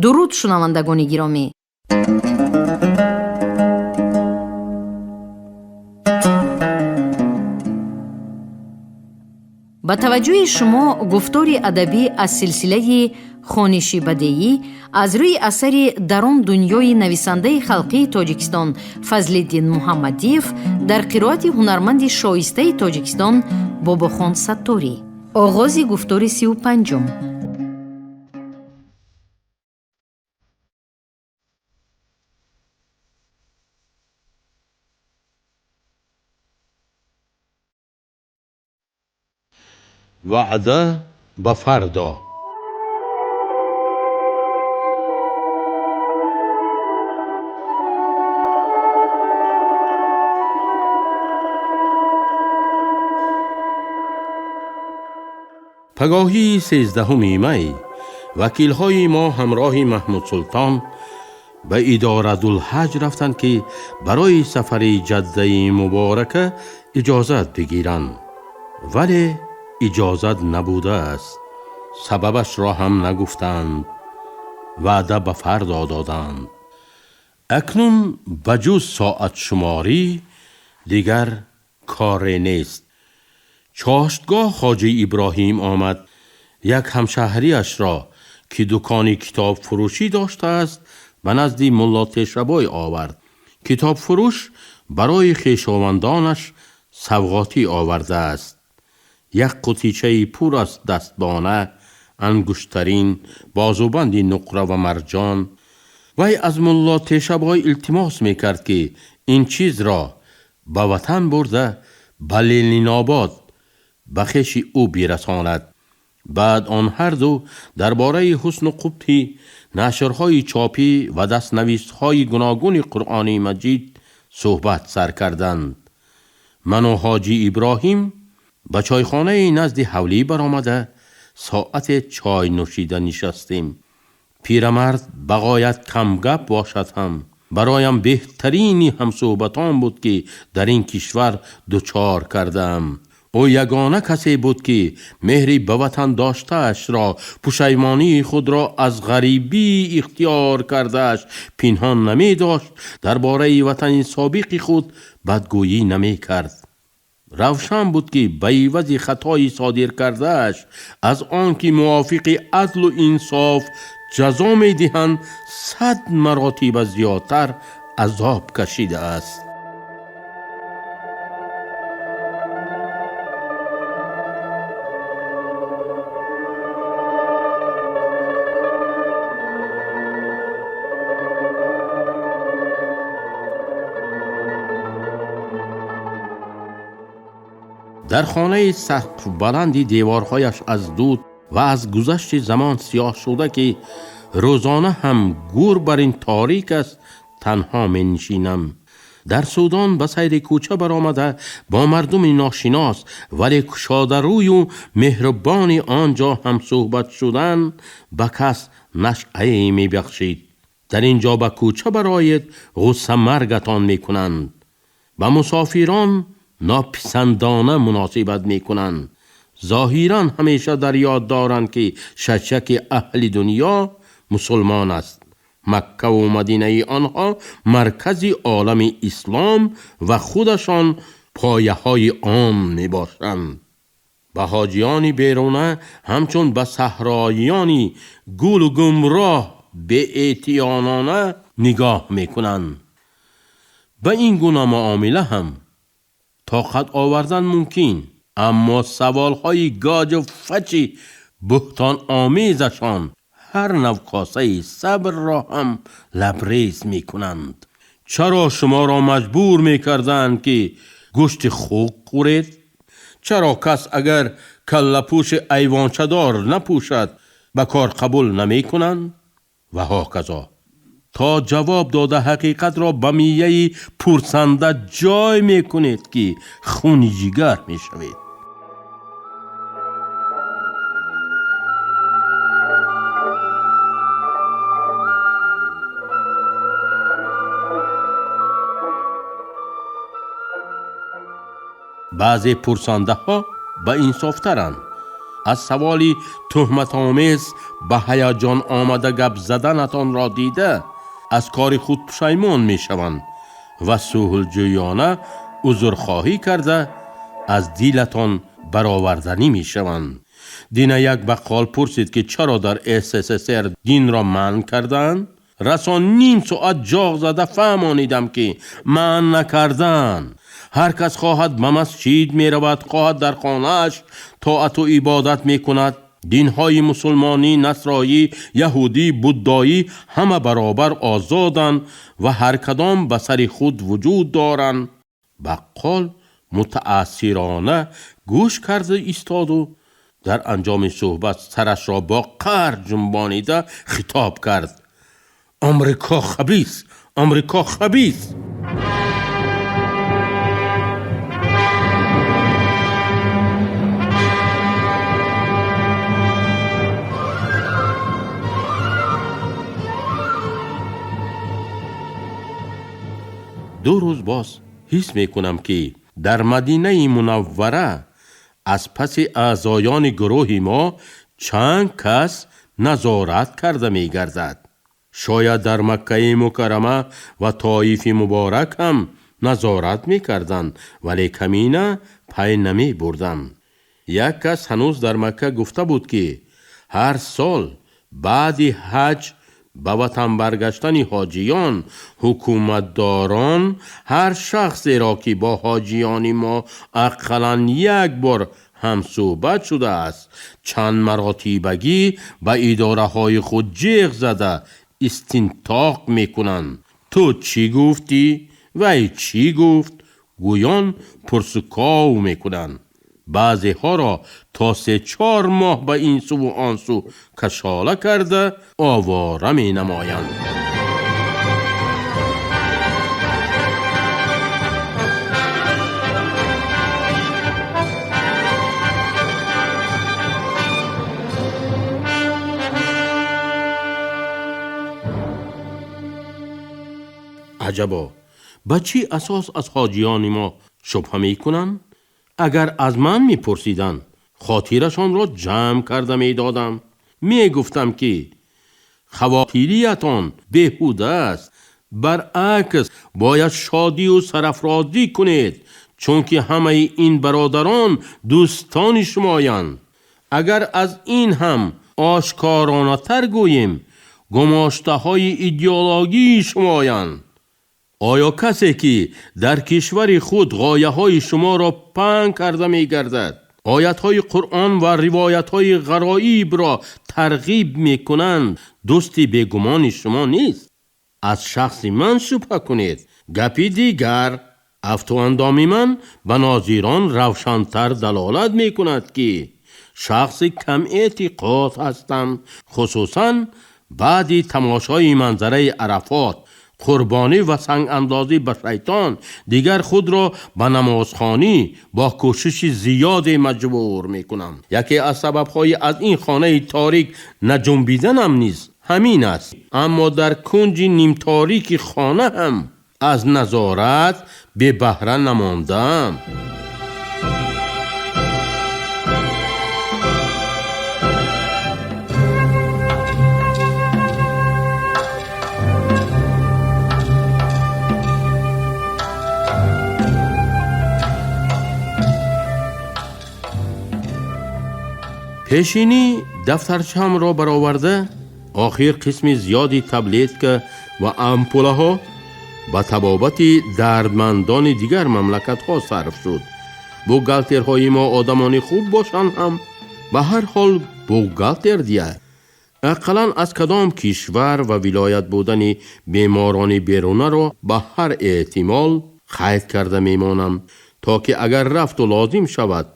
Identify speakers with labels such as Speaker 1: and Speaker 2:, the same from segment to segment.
Speaker 1: дуруд шунавандагони гиромӣ. ба таваҷҷӯҳи шумо гуфтори адабӣ аз силсилаи хониши бадеӣ аз рӯи асари дар он дунёи нависандаи халқии Тоҷикистон Фазлиддин Муҳаммадиев дар қироати ҳунарманди шоистаи Тоҷикистон Бобохон Сатторӣ. оғози гуфтори 35.
Speaker 2: وعده به فردا. پگاهی 13 می وکیل‌های ما همراه محمود سلطان به اداره‌الحج رفتند که برای سفر جده مبارکه اجازت بگیرند، ولی اجازت نبوده است. سببش را هم نگفتند، وعده به فردا دادند. اکنون بجز ساعت شماری دیگر کار نیست. چاشتگاه خواجه ابراهیم آمد، یک همشهریش را که دکان کتاب فروشی داشته است به نزد ملا تشربای آورد. کتاب فروش برای خویشاوندانش سوغاتی آورده است. یک قطیچه پر از دستبانه، انگشترین، بازوبند نقره و مرجان. وی از ملا تشربای التماس میکرد که این چیز را به وطن برده به لینین آباد به خویش او برساند. بعد آن هر دو درباره حسن و قبح نشرهای چاپی و دستنویسهای گوناگون قرآن مجید صحبت سر کردند. من و حاجی ابراهیم به چایخانه نزد حولی برآمده ساعت چای نوشیدن نشستیم. پیرمرد بغایت کم گپ باشد هم برایم بهترین همصحبتان بود که در این کشور دچار کردم. او یگانه کسی بود که مهری به وطن داشته‌اش را، پشیمانی خود را از غریبی اختیار کرده‌اش پنهان نمی داشت. درباره وطن سابق خود بدگویی نمی کرد. روشن بود که به عوض خطای صادر کرده‌اش از آن که موافق عدل و انصاف جزا می دهند 100 مراتب زیادتر عذاب کشیده است. در خانه سقف بلندی دیوارهایش از دود و از گذشت زمان سیاه شده که روزانه هم گور بر این تاریک است تنها می نشینم. در سودان به سیر کوچه برآمده با مردم ناشناس ولی کشاده روی و مهربان آنجا هم صحبت شدن به کس نشعه می بخشید. در اینجا به کوچه برآیید غصه مرگتان می کنند. به مسافران ناپسندانه مناسبت می کنند. ظاهرا همیشه در یاد دارند که ششک اهل دنیا مسلمان است. مکه و مدینه آنها مرکز عالم اسلام و خودشان پایه های عام می باشند. به حاجیان بیرونه همچون به صحراییانی گول و گمراه به اعتیانانه نگاه می کنند. به این گونه معامله هم طاقت آوردن ممکن، اما سوالهای گاج و فچی بهتان آمیزشان هر نوع کاسه صبر را هم لبریز می کنند. چرا شما را مجبور می کردند که گوشت خوک خورید؟ چرا کس اگر کله پوش ایوانچه دار نپوشد به کار قبول نمی کنند؟ و هاکذا تا جواب داده حقیقت را به میه پرسنده جای می کنید که خون جگر می شوید. بعضی پرسنده ها به انصاف ترند. از سوالی تهمت آمیز به هیجان آمده گپ زدنتان را دیده از کار خود پشیمان می شوند و صلح‌جویانه عذرخواهی کرده از دیلتان برآوردنی می شوند. دین یک بقال پرسید که چرا در SSSR دین را منع کردند؟ رسان نیم ساعت جاغ زده فهمانیدم که منع نکردن. هر کس خواهد به مسجد می رود، خواهد در خانه‌اش طاعت و عبادت می کند. دین‌های مسلمانی، نصرایی، یهودی، بودایی همه برابر آزادند و هر کدام به سر خود وجود دارند. بقال متأثرانه گوش کرده ایستاد و در انجام صحبت سرش را با قهر جنبانیده خطاب کرد: آمریکا خبیث، آمریکا خبیث. دو روز باز حس میکنم که در مدینه منوره از پس اعضایان گروه ما چند کس نظارت کرده میگردد. شاید در مکه مکرمه و طایف مبارک هم نظارت میکردند، ولی کمینه پی نمی بردم. یک کس هنوز در مکه گفته بود که هر سال بعد حج به وطن برگشتن حاجیان، حکومتداران هر شخصی را که با حاجیان ما اقلاً یک بار هم صحبت شده است چند مراتبگی به اداره های خود جیغ زده استنطاق میکنند: تو چی گفتی؟ وی چی گفت؟ گویان پرسکاو میکنند. بعضی ها را تا 3-4 ماه به این سو و آن سو کشاله کرده آواره می نمایند. عجبا، به چی اساس از حاجیان ما شبهه می کنند؟ اگر از من می پرسیدن خاطرشان را جمع کرده می دادم. می گفتم که خواطریتان بهوده است، برعکس باید شادی و سرافرازی کنید، چون که همه این برادران دوستان شمایند. اگر از این هم آشکارانه تر گوییم گماشته های ایدئولوژی شمایند. آیا کسی که در کشور خود غایه های شما را پنهان کرده می گردد، آیت های قرآن و روایت های غرایب را ترغیب می کنند، دوستی بیگمان شما نیست؟ از شخص من شبهه کنید. گپی دیگر، افت و اندام من به ناظران روشن‌تر دلالت می کند که شخص کم اعتقاد هستم، خصوصاً بعد تماشای منظره عرفات، قربانی و سنگ اندازی به شیطان دیگر خود را به نمازخوانی با کوشش زیاد مجبور می کنم. یکی از سبب‌های از این خانه تاریک نجنبیدنم نیز همین است. اما در کنج نیم تاریک خانه هم از نظارت به بهره نماندم. پیشینی دفترچه‌ام را برآورده آخر قسم زیادی تبلیت و امپوله ها به طبابت دردمندان دیگر مملکت ها صرف شد. بوگالترهای ما آدمان خوب باشند هم به هر حال بوگالتر دیه. اقلاً از کدام کشور و ولایت بودن بیماران بیرونه را به هر احتمال قید کرده میمانم تا که اگر رفت و لازم شود،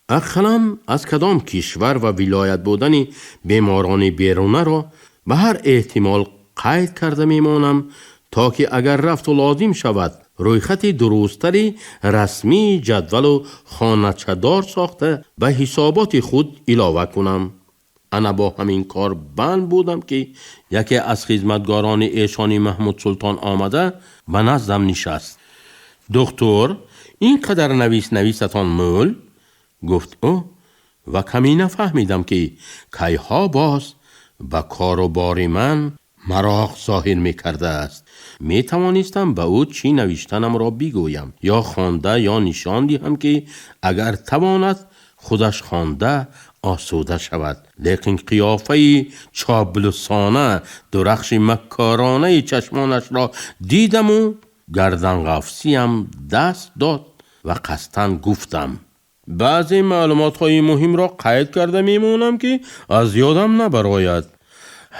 Speaker 2: اقلاً از کدام کشور و ولایت بودن بیماران بیرونه را به هر احتمال قید کرده میمانم تا که اگر رفت و لازم شود رویخط درستری رسمی جدول و خانچه‌دار ساخته به حسابات خود علاوه کنم. انا با همین کار بند بودم که یکی از خدمتگاران ایشانی محمود سلطان آمده به نزدم نشست. دکتر، این قدر نویستان مول؟ گفت او و کمی نفهمیدم که کیها باز به کار و بار من مراق ظاهر می کرده است. می توانستم به او چی نوشتنم را بگویم یا خوانده یا نشان دهم که اگر تواند خودش خوانده آسوده شود. لیکن قیافه چابلسانه درخش مکارانه چشمانش را دیدم و گردن قفسیم دست داد و قصداً گفتم بعضی معلومات های مهم را قید کرده میمونم که از یادم نبراید.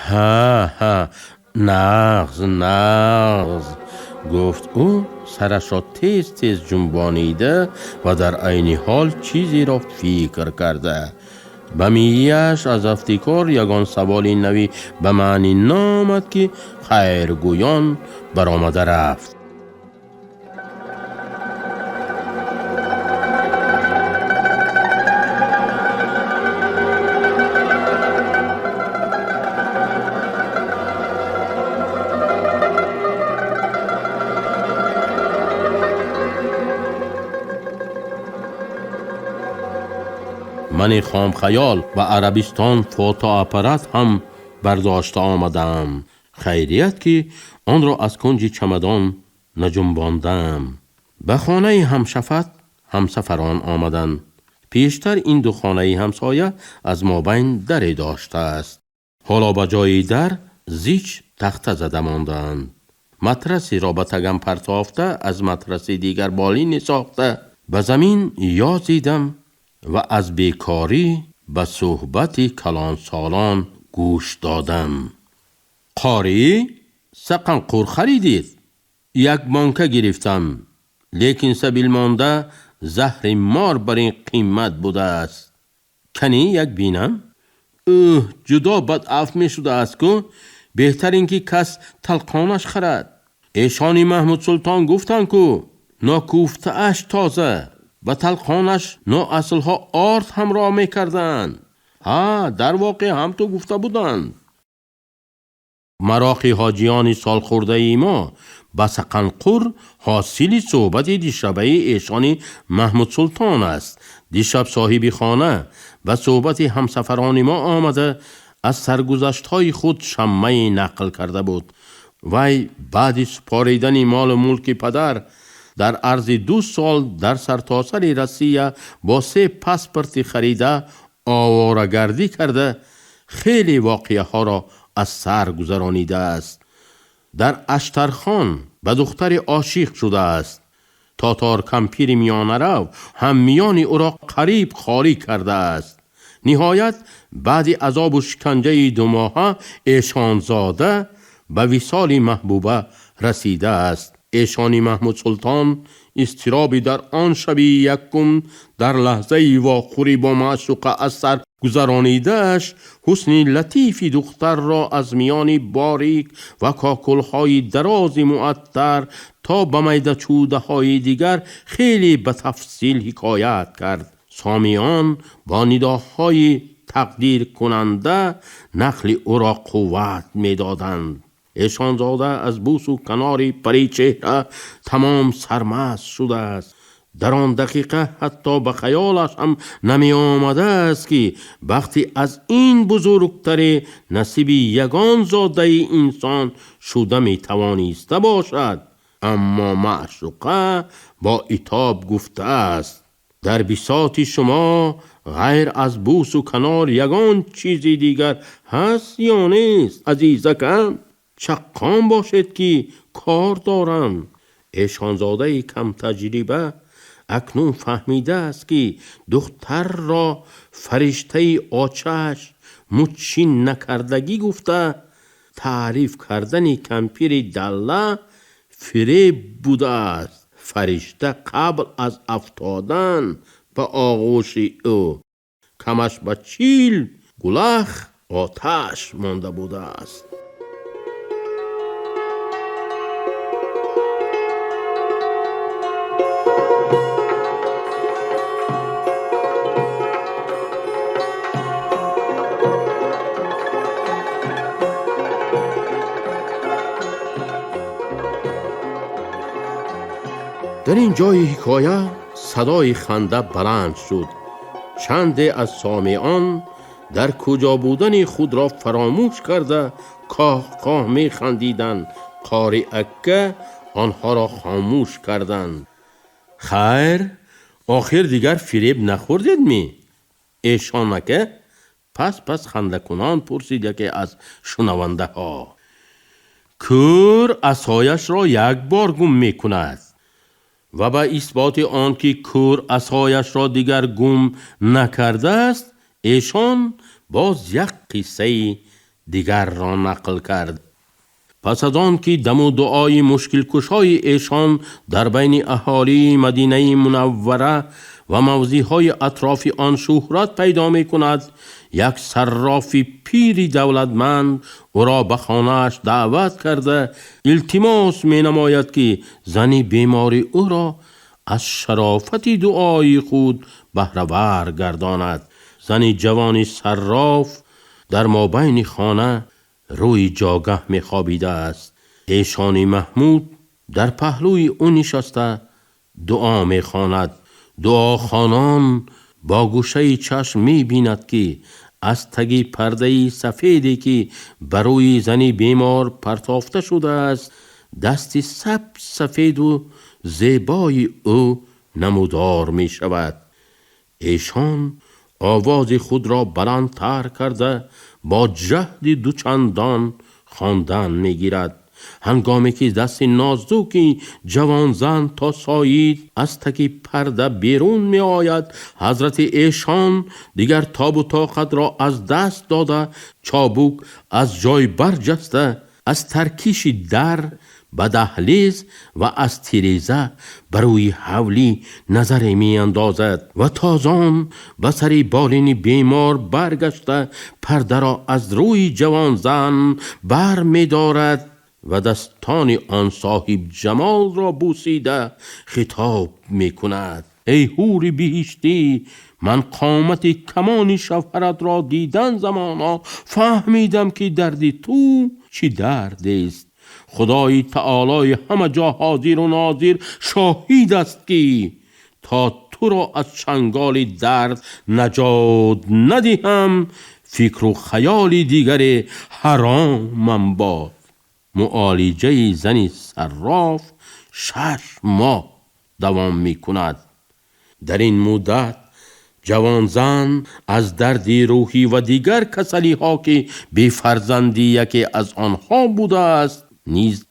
Speaker 2: ها نغز گفت او سرش را تیز تیز جنبانیده و در عین حال چیزی را فکر کرده. به میهیش از افتکار یگان سوالی نوی به معنی نامد که خیرگویان برآمده رفت. من خام خیال و عربستان فوتو آپارات هم برداشته آمدم. خیریت که آن را از کنج چمدان نجنباندم. به خانه همشفت همسفران آمدند. پیشتر این دو خانه همسایه از مابین دری داشته است. حالا به جای در زیچ تخته زده ماندند. مترسی را به تگم پرتافته از مترسی دیگر بالین ساخته به زمین یازیدم و از بیکاری به صحبت کلان سالان گوش دادم. قاری سقن قور خریدید؟ یک بانکه گرفتم، لیکن سبیل مانده زهر مار بر این قیمت بوده است. کنی یک بینم؟ جدا بد عفو می شده است که بهتر اینکه کس تلقانش خرد. ایشانی محمود سلطان گفتن که ناکوفته اش تازه و تلخانش نو اصلها آرد همراه می کردن. در واقع هم تو گفته بودن. مراقی حاجیان سال خورده ای ما به سقنقور حاصل صحبت دیشبه ایشانی محمود سلطان است. دیشب صاحب خانه به صحبت همسفران ما آمده از سرگذشت های خود شمه نقل کرده بود. وی بعد سپاریدن مال ملک پدر در عرض 2 سال در سرتاسر روسیه با 3 پاسپورت خریده آواره‌گردی کرده خیلی واقعه ها را از سر گذرانیده است. در اشترخان به دختر عاشق شده است. تاتار کمپیر میانه رو هم میان او را قریب خالی کرده است. نهایت بعد عذاب و شکنجه 2 ماه ایشان زاده به وصال محبوبه رسیده است. ایشانی محمود سلطان استرابی در آن شب یکم در لحظه واخوری با معشوقه از سر گذرانیدهش حسن لطیفی دختر را از میان باریک و کاکلهای دراز معطر تا به میده چوده های دیگر خیلی به تفصیل حکایت کرد. سامیان با نداهای تقدیر کننده نقل او را قوت می دادند. ایشان زاده از بوس و کناری پری چهره تمام سرمست شده است. در آن دقیقه حتی به خیالش هم نمی آمده است که وقتی از این بزرگتر نصیب یگان زاده انسان شده می توانسته باشد. اما معشوقه با عتاب گفته است در بساط شما غیر از بوس و کنار یگان چیزی دیگر هست یا نیست عزیزکم؟ چقام باشد که کار دارم. ایشان زاده کم تجربه اکنون فهمیده است که دختر را فرشته آچش مچین نکردگی گفته تعریف کردن کمپیر دله فریب بوده است. فرشته قبل از افتادن به آغوش او کمش به چیل گلخ آتش مانده بوده است. در این جای حکایه صدای خنده بلند شد. چند از سامعان در کجا بودن خود را فراموش کرده کاه می خندیدند. قاری اکه آنها را خاموش کردند. خیر، آخر دیگر فریب نخوردید می؟ ایشان نکه؟ پس خنده کنان پرسید یکی از شنونده ها. کور عصایش را یک بار گم می کند و به اثبات آن که کور عصایش را دیگر گم نکرده است، ایشان باز یک قصه دیگر را نقل کرد. پس از آن که دم و دعای مشکل کشای ایشان در بین اهالی مدینه منوره و موضعهای اطراف آن شهرت پیدا می کند، یک صراف پیری دولتمند او را به خانه‌اش دعوت کرده التماس می نماید که زنی بیماری او را از شرافت دعای خود بهره‌ور گرداند. زنی جوان صراف در مابین خانه روی جاگه می خوابیده است. ایشان محمود در پهلوی او نشسته دعا می خواند. دعا خوانان با گوشه چشم می بیند که از تگی پرده سفیدی که بروی زنی بیمار پرتافته شده است، دستی سفید و زیبای او نمودار می شود. ایشان آواز خود را بلندتر کرده با جهد دوچندان خواندن می گیرد. هنگامی که دست نازکی جوان زن تا سایید از تکی پرده بیرون می آید، حضرت ایشان دیگر تاب و طاقت را از دست داده چابک از جای برجسته از ترکیش در به دهلیز و از تیریزه بروی حولی نظری می اندازد و تازان به سری بالین بیمار برگشته پرده را از روی جوان زن بر می دارد و دستان آن صاحب جمال را بوسیده خطاب می کند. ای حور بهشتی، من قامت کمان شوهرت را دیدن زمانا فهمیدم که دردی تو چی درد است. خدای تعالی همه جا حاضر و ناظر شاهد است که تا تو را از چنگال درد نجات ندهم، فکر و خیال دیگر حرامم باد. معالجه زنی صراف 6 ماه دوام می کند. در این مدت جوان زن از دردی روحی و دیگر کسلی ها که بی فرزندی یکی از آنها بوده است نیز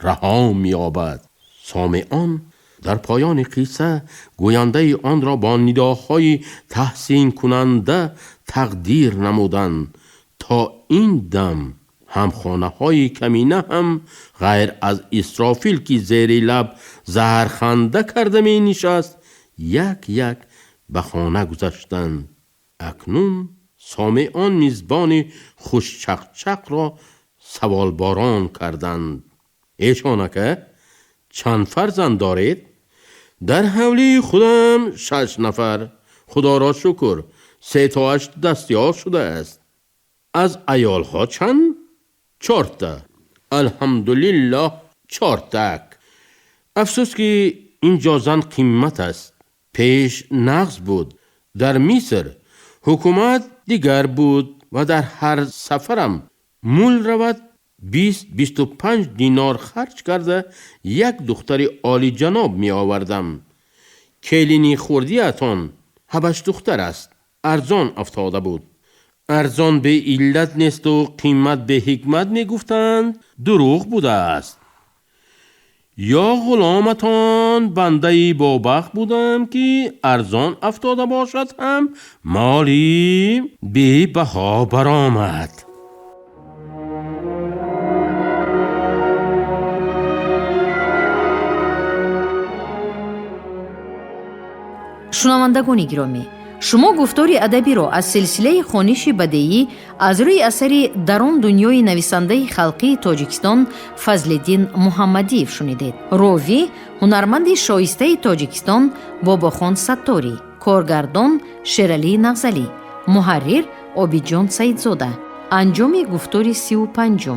Speaker 2: رها می یابد. سامعان در پایان قصه گوینده آن را با نداهای تحسین کننده تقدیر نمودند. تا این دم همخانه های کمینه هم غیر از اسرافیل که زیر لب زهرخنده کرده می نشست یک یک به خانه گذشتند. اکنون سامعان میزبان خوش چقچق را سوال باران کردند. ایشانکه چند فرزند دارید؟ در حولی خودم 6 نفر. خدا را شکر 3 تاش دستیار شده است. از عیال ها چند؟ 4 تا. الحمدلله 4 تک. افسوس که اینجا زن قیمت است. پیش نقص بود. در مصر حکومت دیگر بود و در هر سفرم مول رود 20-25 دینار خرج کرده یک دختر عالی جناب می آوردم. کلینی خوردی اتان هبش دختر است. ارزان افتاده بود. ارزان به علت نیست و قیمت به حکمت می گفتند دروغ بوده است. یا غلامتان بنده بابخت بودم که ارزان افتاده باشد هم مالی بی بها برآمد.
Speaker 1: شنوندگان گرامی، شما گفتاری ادبی را از سلسله خوانش بدیعی از روی اثری درون دنیای نویسنده خلقی تاجیکستان فضلالدین محمدیف شنیدید. راوی هنرمند شایسته تاجیکستان باباخان ستاری، کارگردان شیرالی نغزلی، محرر عابدجان سیدزاده. انجام گفتاری 35